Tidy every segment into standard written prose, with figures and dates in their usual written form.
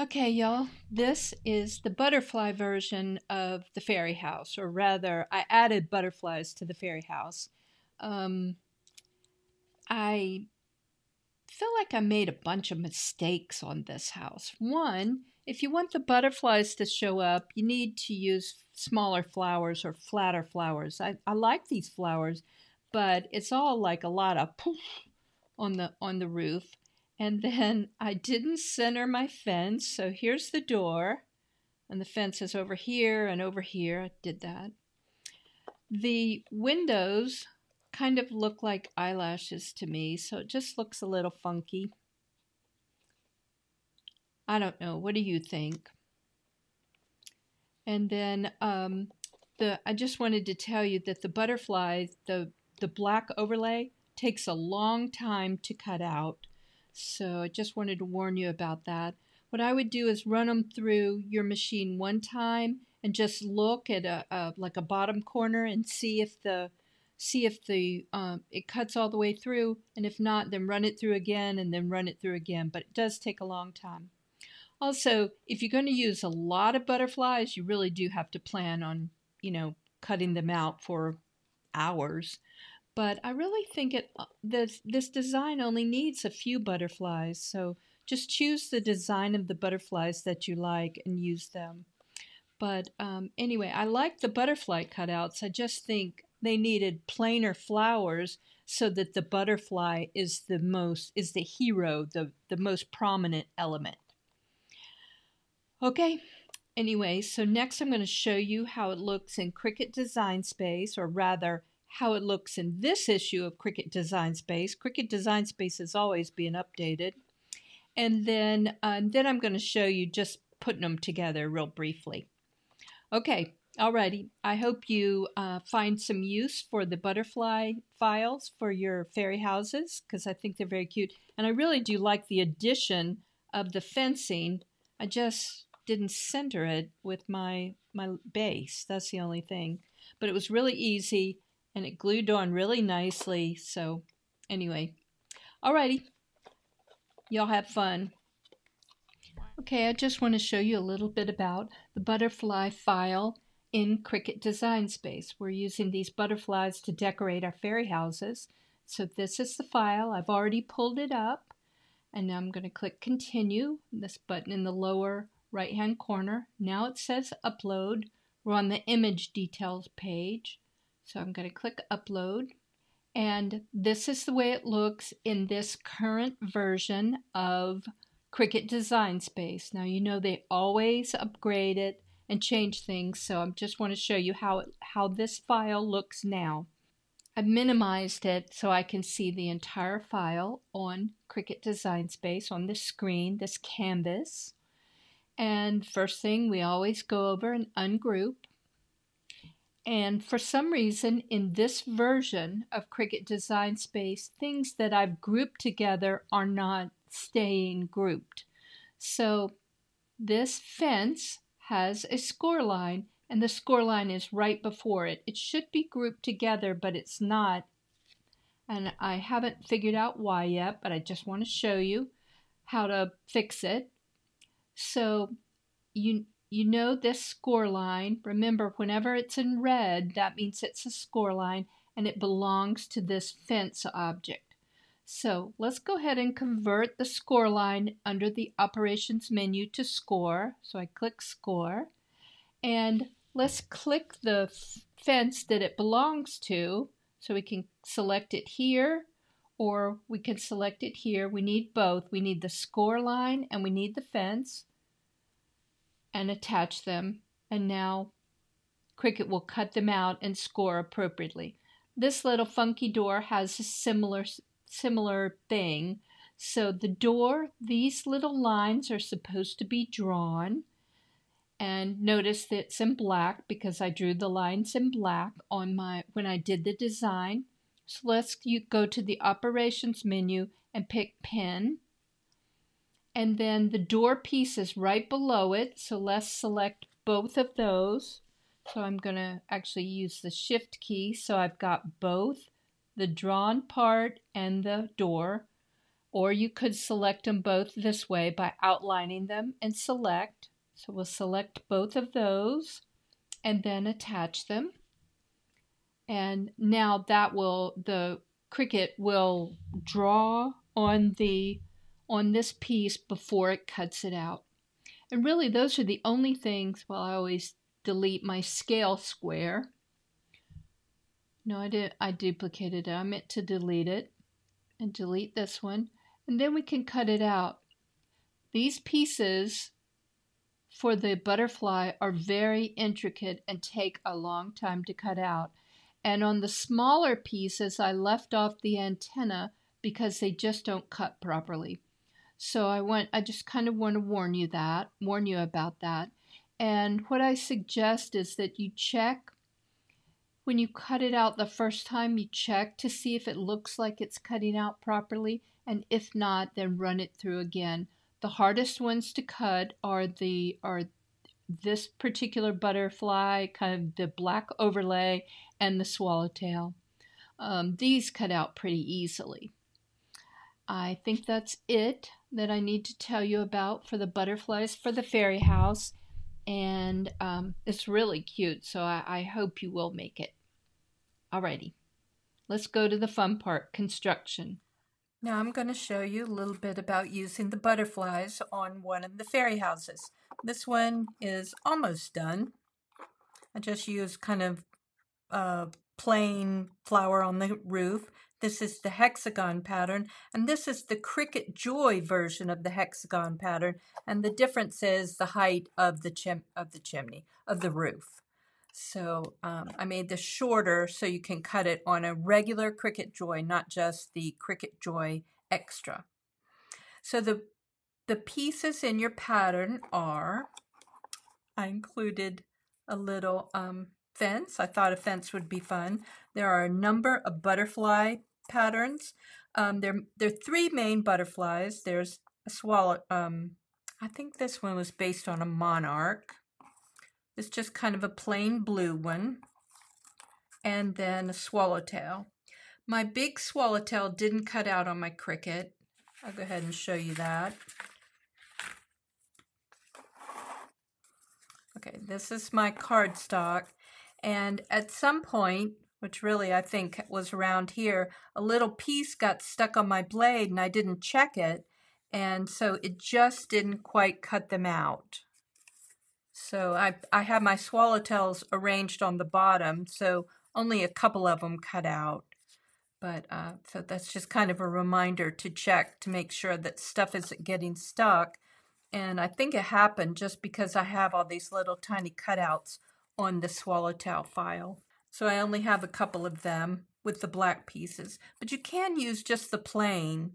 Okay, y'all, this is the butterfly version of the fairy house, or rather, I added butterflies to the fairy house. Um, I feel like I made a bunch of mistakes on this house. One, if you want the butterflies to show up, you need to use smaller flowers or flatter flowers. I like these flowers, but it's all like a lot of poof on the roof. And then I didn't center my fence, so here's the door. And the fence is over here and over here. I did that. The windows kind of look like eyelashes to me, so it just looks a little funky. I don't know. What do you think? And then I just wanted to tell you that the butterfly, the black overlay, takes a long time to cut out. So I just wanted to warn you about that. What I would do is run them through your machine one time and just look at like a bottom corner and see if the it cuts all the way through, and if not, then run it through again and then run it through again. But it does take a long time. Also, if you're going to use a lot of butterflies, you really do have to plan on, cutting them out for hours. But I really think this design only needs a few butterflies, so just choose the design of the butterflies that you like and use them. But anyway, I like the butterfly cutouts. I just think they needed plainer flowers so that the butterfly is the hero, the most prominent element. Okay, anyway, so next I'm going to show you how it looks in Cricut Design Space, or rather, how it looks in this issue of Cricut Design Space. Cricut Design Space is always being updated. And then I'm going to show you just putting them together real briefly. Okay, alrighty. I hope you find some use for the butterfly files for your fairy houses, because I think they're very cute. And I really do like the addition of the fencing. I just didn't center it with my base. That's the only thing. But it was really easy, and it glued on really nicely. So anyway, alrighty. Y'all have fun. Okay, I just want to show you a little bit about the butterfly file in Cricut Design Space. We're using these butterflies to decorate our fairy houses. So this is the file. I've already pulled it up, and now I'm going to click Continue, this button in the lower right-hand corner. Now it says Upload. We're on the Image Details page. So I'm going to click Upload. And this is the way it looks in this current version of Cricut Design Space. Now, you know they always upgrade it and change things, so I just want to show you how this file looks now. I've minimized it so I can see the entire file on Cricut Design Space on this screen, this canvas. And first thing, we always go over and ungroup. And for some reason, in this version of Cricut Design Space, things that I've grouped together are not staying grouped. So this fence has a score line, and the score line is right before it. It should be grouped together, but it's not. And I haven't figured out why yet, but I just want to show you how to fix it. So you know this score line. Remember, whenever it's in red, that means it's a score line, and it belongs to this fence object. So let's go ahead and convert the score line under the operations menu to score. So I click score, and let's click the fence that it belongs to. So we can select it here, or we can select it here. We need both. We need the score line and we need the fence, and attach them. And now Cricut will cut them out and score appropriately. This little funky door has a similar thing. So the door, these little lines are supposed to be drawn. And notice that it's in black because I drew the lines in black on when I did the design. So let's go to the operations menu and pick pen. And then the door piece is right below it. So let's select both of those. So I'm going to actually use the shift key. So I've got both the drawn part and the door. Or you could select them both this way by outlining them and select. So we'll select both of those and then attach them. And now the Cricut will draw on this piece before it cuts it out. And really those are the only things. Well, I always delete my scale square. No, I duplicated it. I meant to delete it and delete this one. And then we can cut it out. These pieces for the butterfly are very intricate and take a long time to cut out. And on the smaller pieces, I left off the antenna because they just don't cut properly. So I just kind of want to warn you about that. And what I suggest is that you check when you cut it out the first time, you check to see if it looks like it's cutting out properly, and if not, then run it through again. The hardest ones to cut are this particular butterfly, kind of the black overlay, and the swallowtail. These cut out pretty easily. I think that's it that I need to tell you about for the butterflies for the fairy house. And it's really cute, so I hope you will make it. Alrighty, let's go to the fun part, construction. Now I'm going to show you a little bit about using the butterflies on one of the fairy houses. This one is almost done. I just used kind of plain flower on the roof. This is the hexagon pattern, and this is the Cricut Joy version of the hexagon pattern, and the difference is the height of the chimney, of the roof. So I made this shorter so you can cut it on a regular Cricut Joy, not just the Cricut Joy Extra. So the pieces in your pattern are, I included a little fence. I thought a fence would be fun. There are a number of butterfly patterns. There are three main butterflies. There's a swallow. I think this one was based on a monarch. It's just kind of a plain blue one. And then a swallowtail. My big swallowtail didn't cut out on my Cricut. I'll go ahead and show you that. Okay, this is my cardstock. And at some point, which really I think was around here, a little piece got stuck on my blade and I didn't check it. And so it just didn't quite cut them out. So I have my swallowtails arranged on the bottom, so only a couple of them cut out. But so that's just kind of a reminder to check to make sure that stuff isn't getting stuck. And I think it happened just because I have all these little tiny cutouts on the swallowtail file. So I only have a couple of them with the black pieces. But you can use just the plain.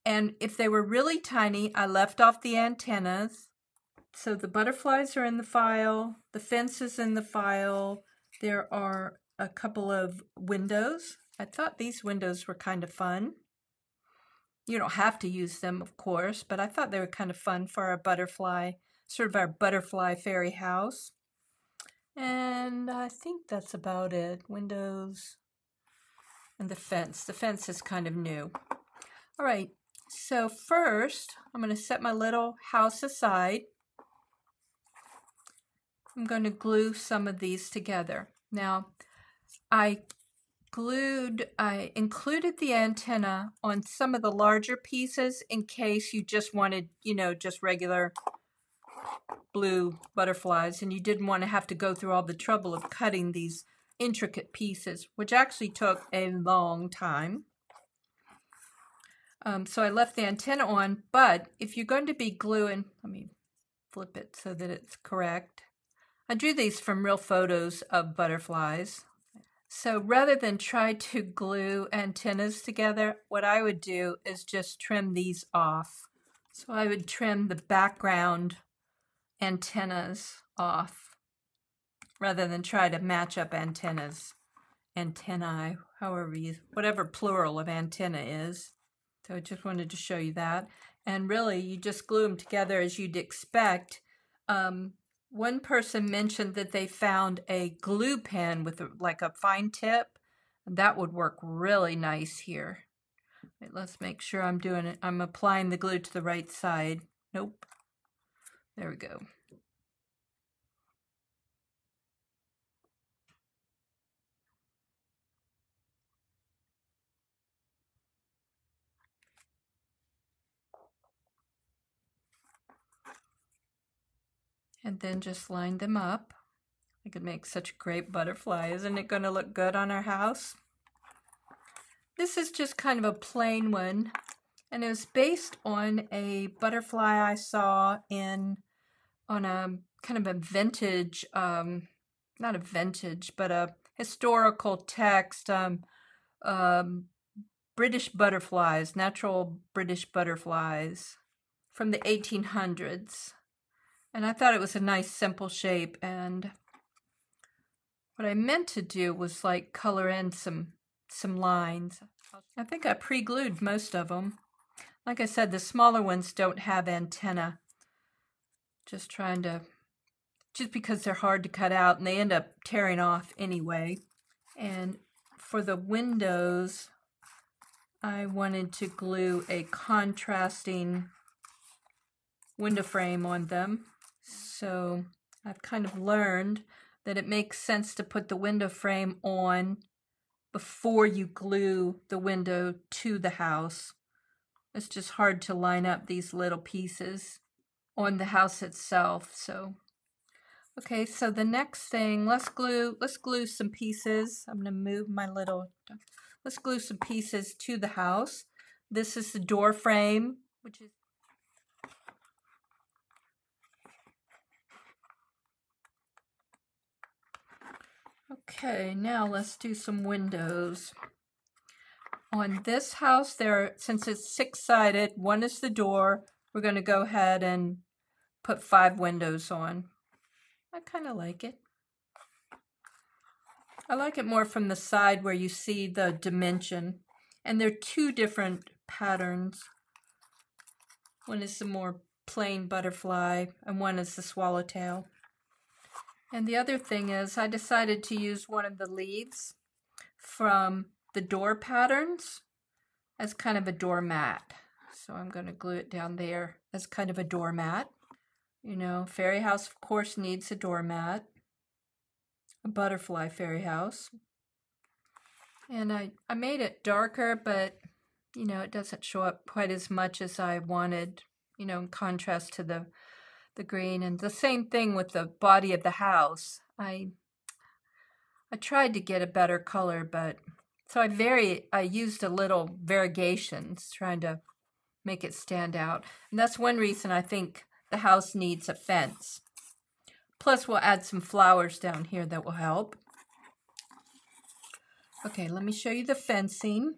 And if they were really tiny, I left off the antennas. So the butterflies are in the file, the fence is in the file. There are a couple of windows. I thought these windows were kind of fun. You don't have to use them, of course, but I thought they were kind of fun for our butterfly, sort of our butterfly fairy house. And I think that's about it. Windows and the fence. The fence is kind of new. All right, so first I'm going to set my little house aside. I'm going to glue some of these together. Now, I included the antenna on some of the larger pieces in case you just wanted, just regular blue butterflies and you didn't want to have to go through all the trouble of cutting these intricate pieces, which actually took a long time. So I left the antenna on, but if you're going to be gluing, let me flip it so that it's correct. I drew these from real photos of butterflies. So rather than try to glue antennas together, what I would do is just trim these off. So I would trim the background antennas off rather than try to match up antennae, whatever plural of antenna is. So I just wanted to show you that. And really, you just glue them together as you'd expect. One person mentioned that they found a glue pen with like a fine tip. That would work really nice here. Wait, let's make sure I'm doing it. I'm applying the glue to the right side. Nope. There we go. And then just line them up. I could make such a great butterfly. Isn't it going to look good on our house? This is just kind of a plain one, and it was based on a butterfly I saw on a kind of a vintage, not a vintage, but a historical text, British butterflies, natural British butterflies from the 1800s. And I thought it was a nice simple shape, and what I meant to do was like color in some lines. I think I pre-glued most of them. Like I said, the smaller ones don't have antenna. Just because they're hard to cut out and they end up tearing off anyway. And for the windows, I wanted to glue a contrasting window frame on them. So I've kind of learned that it makes sense to put the window frame on before you glue the window to the house. It's just hard to line up these little pieces on the house itself. So, okay, so the next thing, let's glue some pieces. I'm gonna move my let's glue some pieces to the house. This is the door frame, which is okay, now let's do some windows. On this house, since it's 6-sided, one is the door, we're going to go ahead and put 5 windows on. I kind of like it. I like it more from the side where you see the dimension. And they're 2 different patterns. One is the more plain butterfly, and one is the swallowtail. And the other thing is I decided to use one of the leaves from the door patterns as kind of a doormat. So I'm going to glue it down there as kind of a doormat. You know, fairy house, of course, needs a doormat. A butterfly fairy house. And I made it darker, but, you know, it doesn't show up quite as much as I wanted, you know, in contrast to the green. And the same thing with the body of the house. I tried to get a better color, but so I used a little variegations trying to make it stand out. And that's one reason I think the house needs a fence. Plus we'll add some flowers down here that will help. Okay, let me show you the fencing.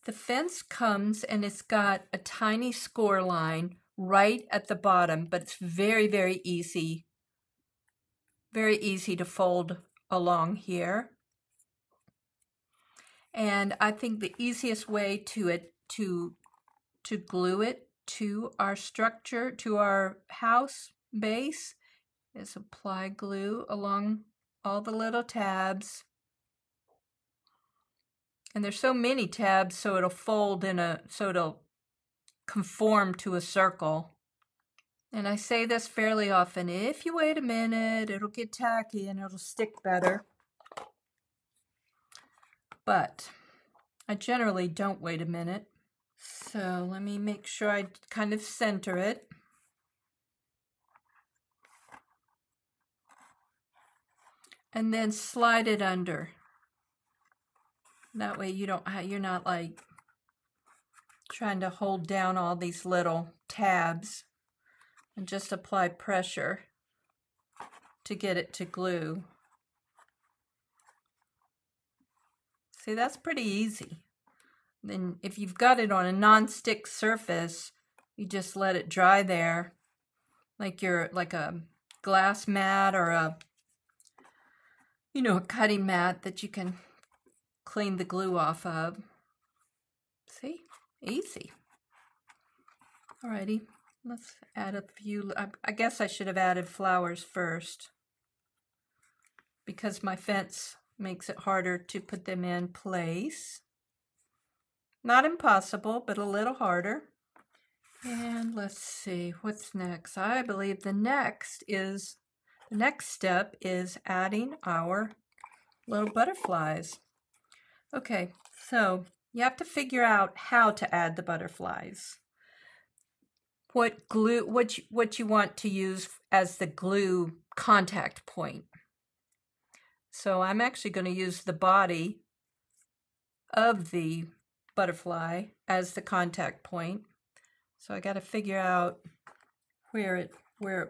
The fence comes and it's got a tiny score line right at the bottom, but it's very, very easy to fold along here. And I think the easiest way to glue it to our structure, to our house base, is apply glue along all the little tabs. And there's so many tabs, so it'll fold so it'll conform to a circle. And I say this fairly often, if you wait a minute, it'll get tacky and it'll stick better. But I generally don't wait a minute. So let me make sure I kind of center it. And then slide it under. That way you're not like trying to hold down all these little tabs, and just apply pressure to get it to glue. See, that's pretty easy. Then if you've got it on a non-stick surface, you just let it dry there, like a glass mat or a cutting mat that you can clean the glue off of. See? Easy. Alrighty, let's add a few. I guess I should have added flowers first, because my fence makes it harder to put them in place. Not impossible, but a little harder. And let's see, what's next? I believe the next step is adding our little butterflies. Okay, so you have to figure out how to add the butterflies. What glue, what you want to use as the glue contact point. So I'm actually going to use the body of the butterfly as the contact point. So I got to figure out where it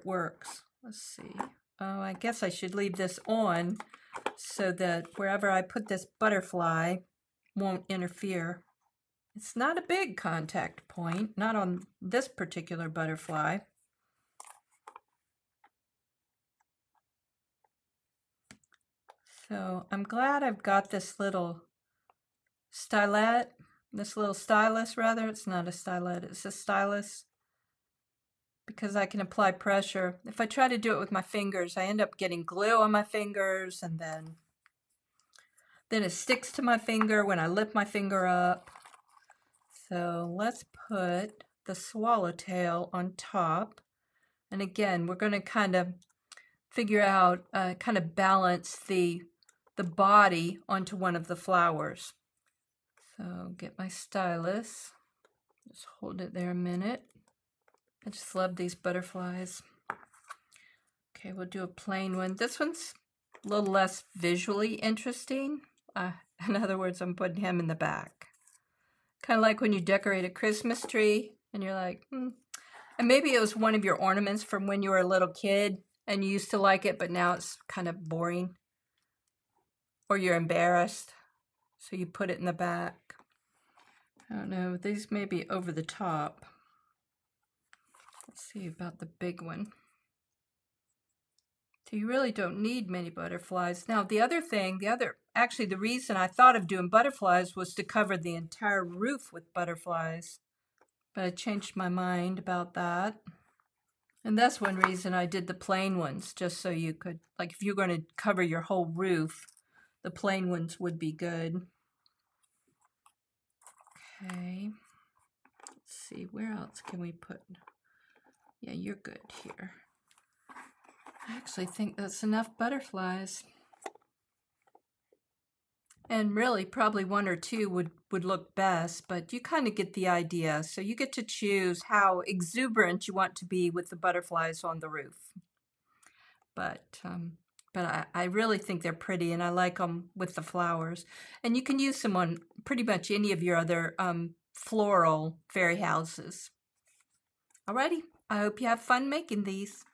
works. Let's see. Oh, I guess I should leave this on so that wherever I put this butterfly won't interfere. It's not a big contact point, not on this particular butterfly. So I'm glad I've got this little stylet, this little stylus rather. It's not a stylet, it's a stylus, because I can apply pressure. If I try to do it with my fingers, I end up getting glue on my fingers, and then it sticks to my finger when I lift my finger up. So let's put the swallowtail on top. And again, we're going to kind of figure out, kind of balance the body onto one of the flowers. So get my stylus, just hold it there a minute. I just love these butterflies. Okay, we'll do a plain one. This one's a little less visually interesting. In other words, I'm putting him in the back. Kind of like when you decorate a Christmas tree and you're like, And maybe it was one of your ornaments from when you were a little kid and you used to like it, but now it's kind of boring. Or you're embarrassed, so you put it in the back. I don't know, these may be over the top. Let's see about the big one. So you really don't need many butterflies. Now actually the reason I thought of doing butterflies was to cover the entire roof with butterflies. But I changed my mind about that. And that's one reason I did the plain ones, just so you could, like if you're going to cover your whole roof, the plain ones would be good. Okay. Let's see, where else can we put? Yeah, you're good here. I actually think that's enough butterflies. And really, probably one or two would look best, but you kind of get the idea. So you get to choose how exuberant you want to be with the butterflies on the roof. But I really think they're pretty, and I like them with the flowers. And you can use them on pretty much any of your other floral fairy houses. Alrighty, I hope you have fun making these.